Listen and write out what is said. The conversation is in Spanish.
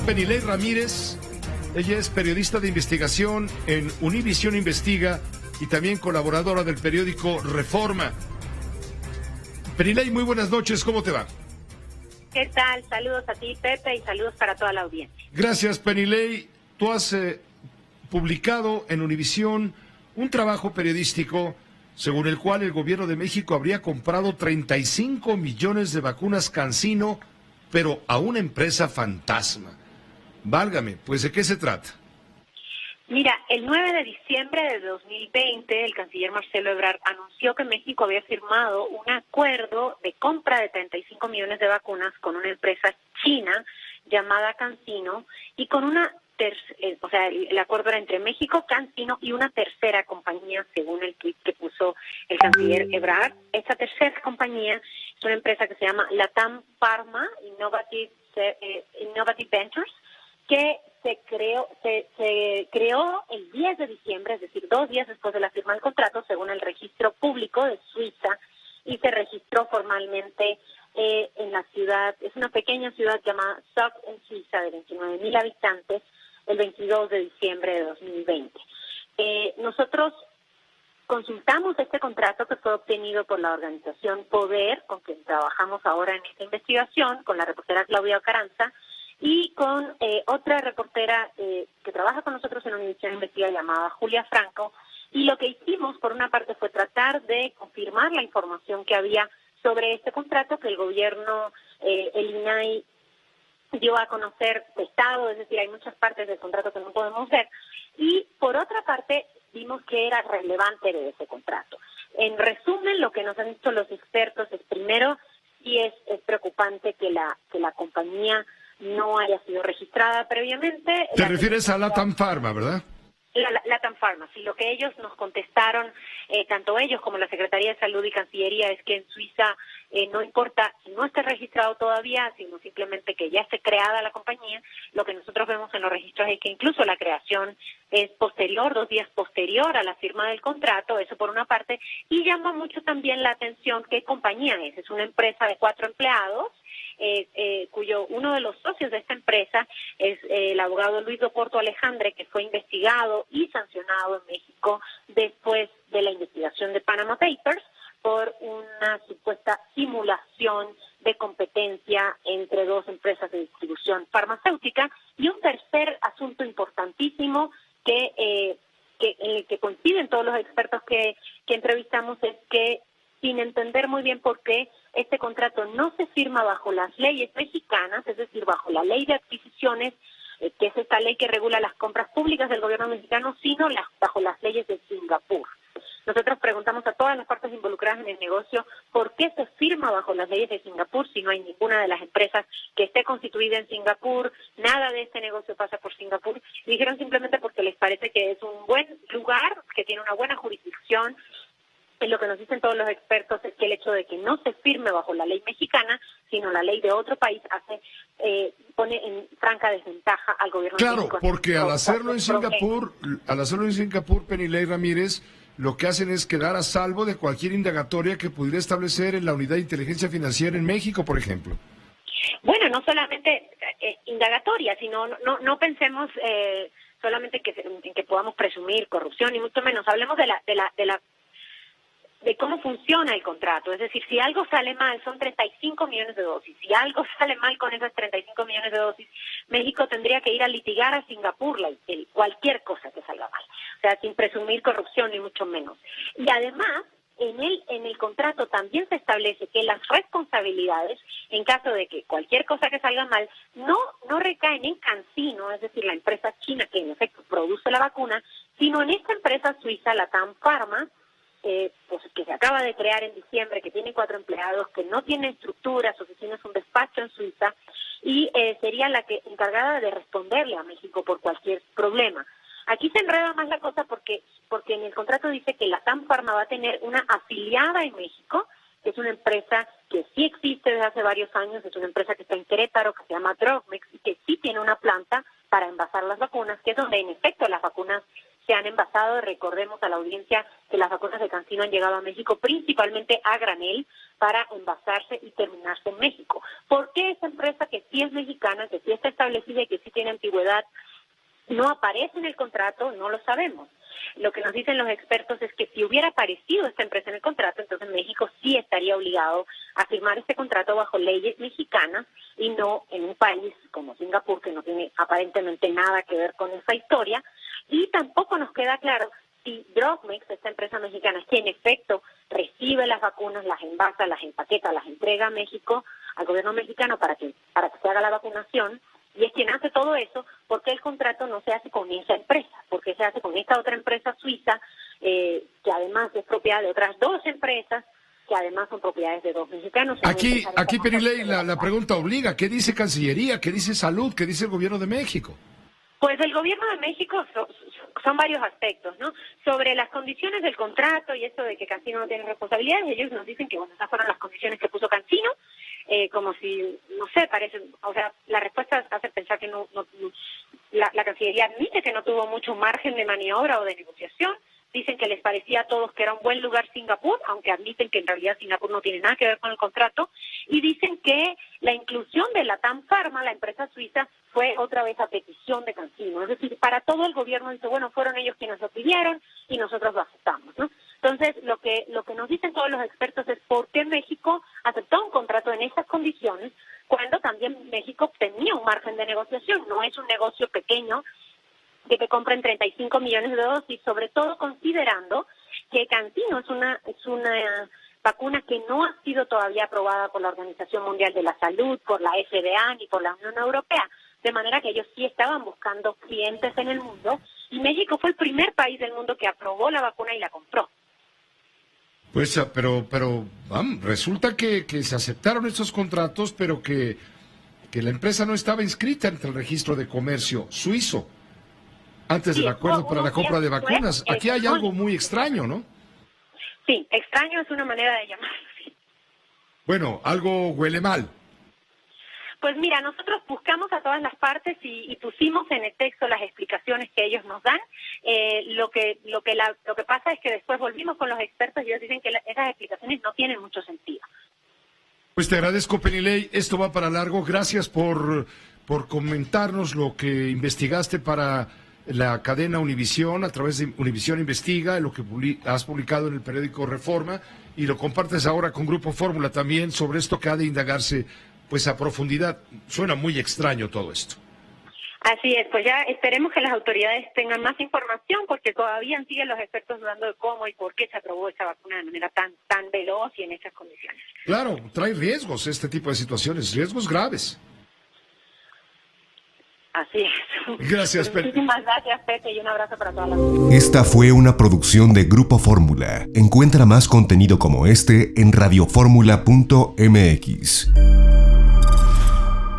Penilei Ramírez. Ella es periodista de investigación en Univisión Investiga y también colaboradora del periódico Reforma. Penilei, muy buenas noches, ¿cómo te va? ¿Qué tal? Saludos a ti, Pepe, y saludos para toda la audiencia. Gracias, Penilei. Tú has publicado en Univisión un trabajo periodístico según el cual el gobierno de México habría comprado 35 millones de vacunas CanSino, pero a una empresa fantasma. Válgame, pues ¿de qué se trata? Mira, el 9 de diciembre de 2020, el canciller Marcelo Ebrard anunció que México había firmado un acuerdo de compra de 35 millones de vacunas con una empresa china llamada CanSino y con una el acuerdo era entre México, CanSino y una tercera compañía, según el tuit que puso el canciller Ebrard. Esta tercera compañía es una empresa que se llama Latam Pharma Innovative Ventures, que se creó el 10 de diciembre, es decir, 2 días después de la firma del contrato, según el registro público de Suiza, y se registró formalmente en la ciudad, es una pequeña ciudad llamada Zug en Suiza, de 29,000 habitantes, el 22 de diciembre de 2020. Nosotros consultamos este contrato que fue obtenido por la organización Poder, con quien trabajamos ahora en esta investigación, con la reportera Claudia Caranza, y con otra reportera que trabaja con nosotros en Univisión Investiga llamada Julia Franco, y lo que hicimos por una parte fue tratar de confirmar la información que había sobre este contrato que el gobierno, el INAI, dio a conocer testado, es decir, hay muchas partes del contrato que no podemos ver, y por otra parte vimos que era relevante de ese contrato. En resumen, lo que nos han dicho los expertos es, primero, sí es preocupante que la compañía no haya sido registrada previamente. Te refieres a Latam Pharma, ¿verdad? Latam Pharma, sí, lo que ellos nos contestaron, tanto ellos como la Secretaría de Salud y Cancillería, es que en Suiza no importa si no esté registrado todavía, sino simplemente que ya esté creada la compañía. Lo que nosotros vemos en los registros es que incluso la creación es posterior, 2 días posterior a la firma del contrato, eso por una parte, y llama mucho también la atención qué compañía es una empresa de 4 empleados, cuyo uno de los socios de esta empresa es el abogado Luis Doporto Alejandre, que fue investigado y sancionado en México después de la investigación de Panama Papers por una supuesta simulación de competencia entre 2 empresas de distribución farmacéutica. Y un tercer asunto importantísimo en el que coinciden todos los expertos que entrevistamos es que, sin entender muy bien por qué, este contrato no se firma bajo las leyes mexicanas, es decir, bajo la ley de adquisiciones, que es esta ley que regula las compras públicas del gobierno mexicano, sino bajo las leyes de Singapur. Nosotros preguntamos a todas las partes involucradas en el negocio por qué se firma bajo las leyes de Singapur si no hay ninguna de las empresas que esté constituida en Singapur, nada de este negocio pasa por Singapur. Y dijeron simplemente porque les parece que es un buen lugar, que tiene una buena jurisdicción. Lo que nos dicen todos los expertos es que el hecho de que no se firme bajo la ley mexicana, sino la ley de otro país, pone en franca desventaja al gobierno de México. Claro, porque al hacerlo en Singapur, Penilei Ramírez, lo que hacen es quedar a salvo de cualquier indagatoria que pudiera establecer en la Unidad de Inteligencia Financiera en México, por ejemplo. Bueno, no solamente indagatoria, sino no pensemos solamente en que podamos presumir corrupción, ni mucho menos. Hablemos de cómo funciona el contrato. Es decir, si algo sale mal, son 35 millones de dosis. Si algo sale mal con esas 35 millones de dosis, México tendría que ir a litigar a Singapur cualquier cosa que salga mal. O sea, sin presumir corrupción, ni mucho menos. Y además, en el contrato también se establece que las responsabilidades, en caso de que cualquier cosa que salga mal, no recaen en CanSino, es decir, la empresa china que en efecto produce la vacuna, sino en esta empresa suiza, Latam Pharma, pues que se acaba de crear en diciembre, que tiene 4 empleados, que no tiene estructuras, su oficina es un despacho en Suiza, y sería la que encargada de responderle a México por cualquier problema. Aquí se enreda más la cosa porque en el contrato dice que Latam Pharma va a tener una afiliada en México, que es una empresa que sí existe desde hace varios años, es una empresa que está en Querétaro, que se llama Drogmex, y que sí tiene una planta para envasar las vacunas, que es donde en efecto las vacunas se han envasado. Recordemos a la audiencia que las vacunas de CanSino han llegado a México principalmente a granel para envasarse y terminarse en México. ¿Por qué esa empresa que sí es mexicana, que sí está establecida y que sí tiene antigüedad, no aparece en el contrato? No lo sabemos. Lo que nos dicen los expertos es que si hubiera aparecido esta empresa en el contrato, entonces México sí estaría obligado a firmar este contrato bajo leyes mexicanas y no en un país como Singapur, que no tiene aparentemente nada que ver con esa historia. Y tampoco nos queda claro si Drogmex, esta empresa mexicana, que en efecto recibe las vacunas, las envasa, las empaqueta, las entrega a México, al gobierno mexicano para que se haga la vacunación, y es quien hace todo eso, ¿por qué el contrato no se hace con esa empresa? ¿Por qué se hace con esta otra empresa suiza, que además es propiedad de otras dos empresas, que además son propiedades de dos mexicanos? Aquí Perilei, la pregunta obliga, ¿qué dice Cancillería? ¿Qué dice Salud? ¿Qué dice el gobierno de México? Pues el gobierno de México son varios aspectos, ¿no? Sobre las condiciones del contrato y esto de que CanSino no tiene responsabilidades, ellos nos dicen que, bueno, esas fueron las condiciones que puso CanSino, como si, no sé, parece, o sea, la respuesta hace pensar que la Cancillería admite que no tuvo mucho margen de maniobra o de negociación. Dicen que les parecía a todos que era un buen lugar Singapur, aunque admiten que en realidad Singapur no tiene nada que ver con el contrato, y dicen que la inclusión de Latam Pharma, la empresa suiza, fue otra vez a petición de CanSino. Es decir, para todo el gobierno dice, bueno, fueron ellos quienes lo pidieron y nosotros lo aceptamos, ¿no? Entonces, lo que nos dicen todos los expertos es por qué México aceptó un contrato en esas condiciones, cuando también México tenía un margen de negociación. No es un negocio pequeño que te compren 35 millones de dosis, sobre todo considerando que CanSino es una vacuna que no ha sido todavía aprobada por la Organización Mundial de la Salud, por la FDA ni por la Unión Europea, de manera que ellos sí estaban buscando clientes en el mundo, y México fue el primer país del mundo que aprobó la vacuna y la compró. Pues, pero resulta que se aceptaron estos contratos, pero que la empresa no estaba inscrita ante el registro de comercio suizo antes del acuerdo para la compra de vacunas. Aquí hay algo muy extraño, ¿no? Sí, extraño es una manera de llamarlo. Sí. Bueno, algo huele mal. Pues mira, nosotros buscamos a todas las partes y pusimos en el texto las explicaciones que ellos nos dan. Lo que pasa es que después volvimos con los expertos y ellos dicen que esas explicaciones no tienen mucho sentido. Pues te agradezco, Perilei. Esto va para largo. Gracias por comentarnos lo que investigaste para la cadena Univisión, a través de Univisión Investiga, lo que has publicado en el periódico Reforma, y lo compartes ahora con Grupo Fórmula también sobre esto que ha de indagarse pues a profundidad. Suena muy extraño todo esto. Así es, pues ya esperemos que las autoridades tengan más información, porque todavía siguen los expertos dudando de cómo y por qué se aprobó esa vacuna de manera tan veloz y en esas condiciones. Claro, trae riesgos este tipo de situaciones, riesgos graves. Así es. Gracias, Pepe. Muchísimas gracias, Pepe, y un abrazo para toda la... Esta fue una producción de Grupo Fórmula. Encuentra más contenido como este en radioformula.mx.